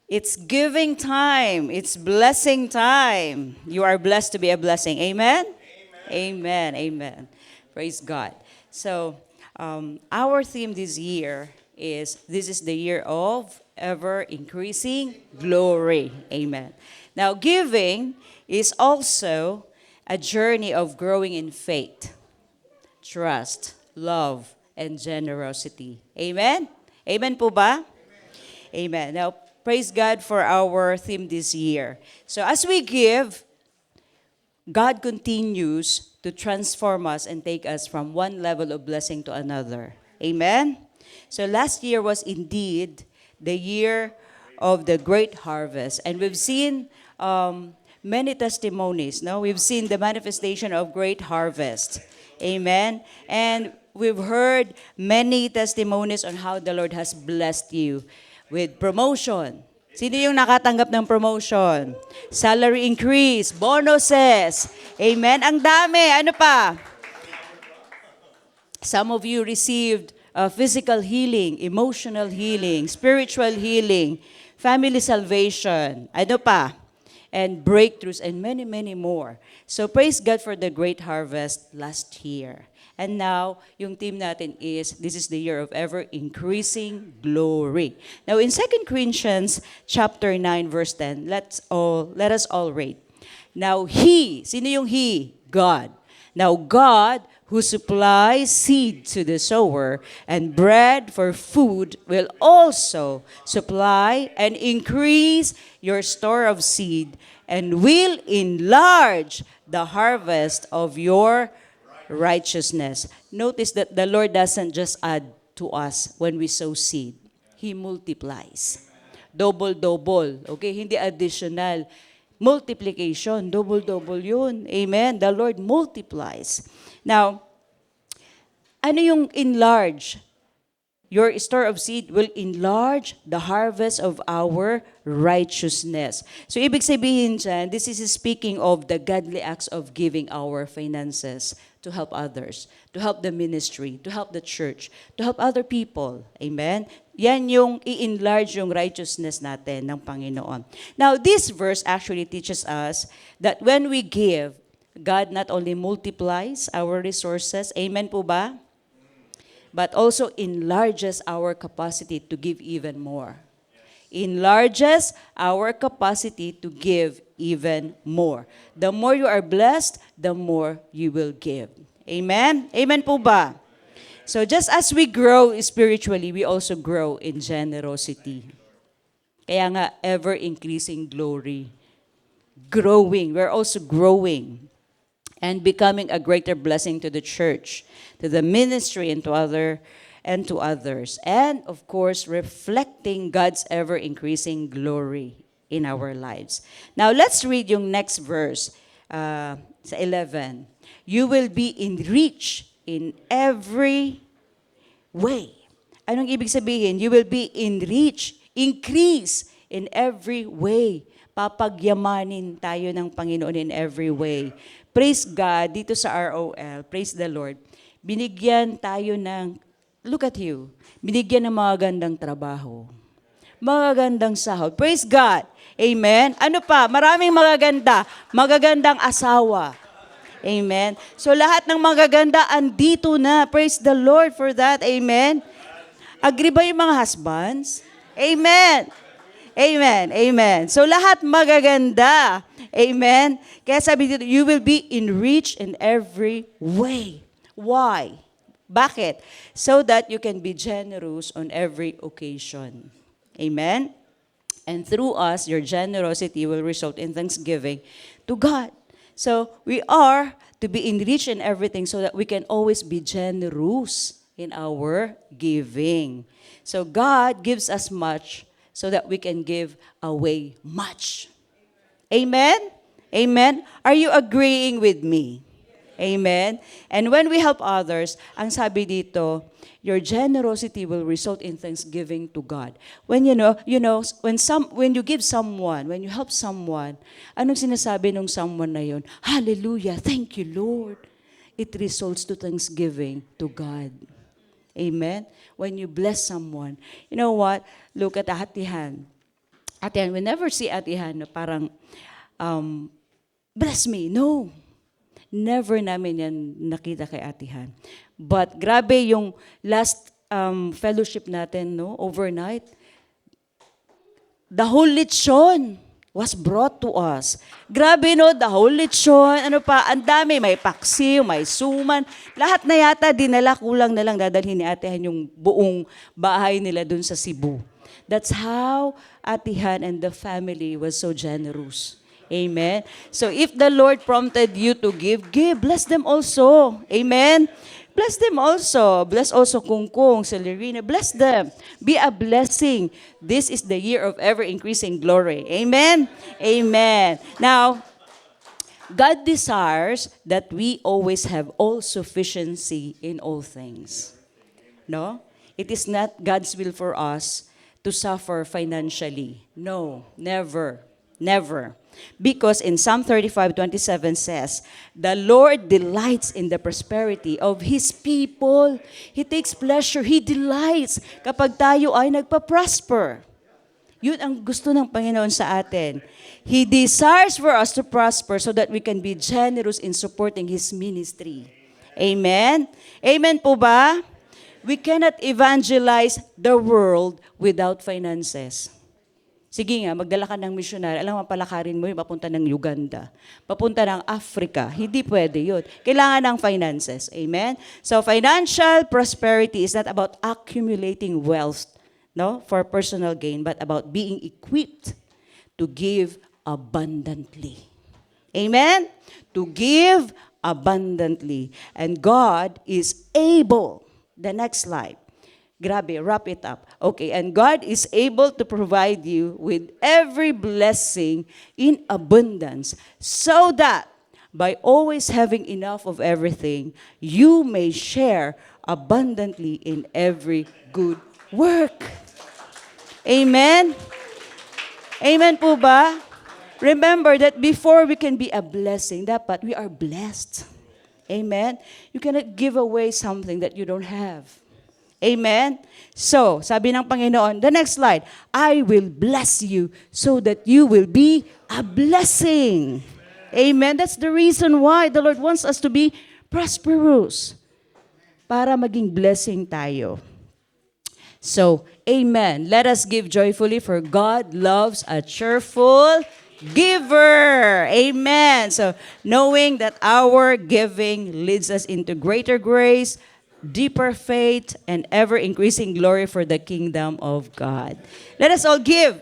It's giving time. It's blessing time. You are blessed to be a blessing. Amen? Amen. Amen. Praise God. So, our theme this year is this is the year of ever increasing glory. Amen. Now, giving is also a journey of growing in faith, trust, love, and generosity. Amen? Amen po ba? Amen. Now, praise God for our theme this year. So as we give, God continues to transform us and take us from one level of blessing to another. Amen? So last year was indeed the year of the great harvest. And we've seen many testimonies. No? We've seen the manifestation of great harvest. Amen? And we've heard many testimonies on how the Lord has blessed you with promotion. Sino yung nakatanggap ng promotion? Salary increase, bonuses. Amen? Ang dami. Ano pa? Some of you received physical healing, emotional healing, spiritual healing, family salvation. Ano pa? And breakthroughs and many, many more. So praise God for the great harvest last year. And now, yung theme natin is, this is the year of ever-increasing glory. Now, in 2 Corinthians chapter 9, verse 10, let us all read. Now, He, sino yung He? God. Now, God, who supplies seed to the sower and bread for food, will also supply and increase your store of seed and will enlarge the harvest of your righteousness. Notice that the Lord doesn't just add to us when we sow seed. He multiplies. Double-double. Okay? Hindi additional. Multiplication. Double-double yun. Amen? The Lord multiplies. Now, ano yung enlarge? Your store of seed will enlarge the harvest of our righteousness. So, ibig sabihin dyan, this is speaking of the godly acts of giving our finances to help others, to help the ministry, to help the church, to help other people. Amen? Yan yung i-enlarge yung righteousness natin ng Panginoon. Now, this verse actually teaches us that when we give, God not only multiplies our resources, amen po ba? But also enlarges our capacity to give even more. Enlarges our capacity to give even more. The more you are blessed, the more you will give. Amen? Amen po ba? So just as we grow spiritually, we also grow in generosity. Kaya nga, ever-increasing glory. Growing. We're also growing and becoming a greater blessing to the church, to the ministry, and to others. And of course, reflecting God's ever-increasing glory in our lives. Now, let's read yung next verse, sa 11. You will be enriched in every way. Anong ibig sabihin? You will be enriched, increase in every way. Papagyamanin tayo ng Panginoon in every way. Praise God, dito sa ROL, praise the Lord, binigyan tayo ng, look at you, binigyan ng mga gandang trabaho, mga gandang sahod. Praise God. Amen. Ano pa? Maraming magagandang asawa. Amen. So lahat ng magaganda andito na. Praise the Lord for that. Amen. Agree ba yung mga husbands? Amen. Amen. Amen. So lahat magaganda. Amen. Kaya sabi dito, you will be enriched in every way. Why? Bakit? So that you can be generous on every occasion. Amen. And through us, your generosity will result in thanksgiving to God. So we are to be enriched in everything so that we can always be generous in our giving. So God gives us much so that we can give away much. Amen? Amen? Are you agreeing with me? Amen? And when we help others, ang sabi dito, your generosity will result in thanksgiving to God. When when you give someone, when you help someone, anong sinasabi nung someone na yun? Hallelujah, thank you Lord. It results to thanksgiving to God. Amen? When you bless someone, you know what? Look at Hatihan. Ate Han, we never see Ate Han na parang, bless me. No. Never namin yan nakita kay Ate Han. But grabe yung last fellowship natin, no, overnight. The whole lechon was brought to us. Grabe, no, the whole lechon, ano pa, ang dami, may paksiw, may suman, lahat na yata dinala, kulang na lang dadalhin ni Ate Han yung buong bahay nila dun sa Cebu. That's how Ate Han and the family was so generous. Amen. So if the Lord prompted you to give, give. Bless them also. Amen. Bless them also. Bless also Kungkung, Celerina. Bless them. Be a blessing. This is the year of ever-increasing glory. Amen. Amen. Now, God desires that we always have all sufficiency in all things. No? It is not God's will for us to suffer financially. No, never. Never. Because in Psalm 35:27 says, the Lord delights in the prosperity of His people. He takes pleasure, He delights kapag tayo ay nagpa-prosper. Yun ang gusto ng Panginoon sa atin. He desires for us to prosper so that we can be generous in supporting His ministry. Amen? Amen po ba? We cannot evangelize the world without finances. Sige nga, magdala ka ng missionary. Alam mo, palakarin mo yung papunta ng Uganda, papunta ng Africa. Hindi pwede yun. Kailangan ng finances. Amen? So, financial prosperity is not about accumulating wealth, no, for personal gain, but about being equipped to give abundantly. Amen? To give abundantly. And God is able. The next slide. Grabe, wrap it up. Okay, and God is able to provide you with every blessing in abundance so that by always having enough of everything, you may share abundantly in every good work. Amen? Amen po ba? Remember that before we can be a blessing, dapat we are blessed. Amen? You cannot give away something that you don't have. Amen? So, sabi ng Panginoon, the next slide, I will bless you so that you will be a blessing. Amen? That's the reason why the Lord wants us to be prosperous. Para maging blessing tayo. So, amen. Let us give joyfully for God loves a cheerful giver. Amen. So, knowing that our giving leads us into greater grace, deeper faith, and ever-increasing glory for the kingdom of God. Let us all give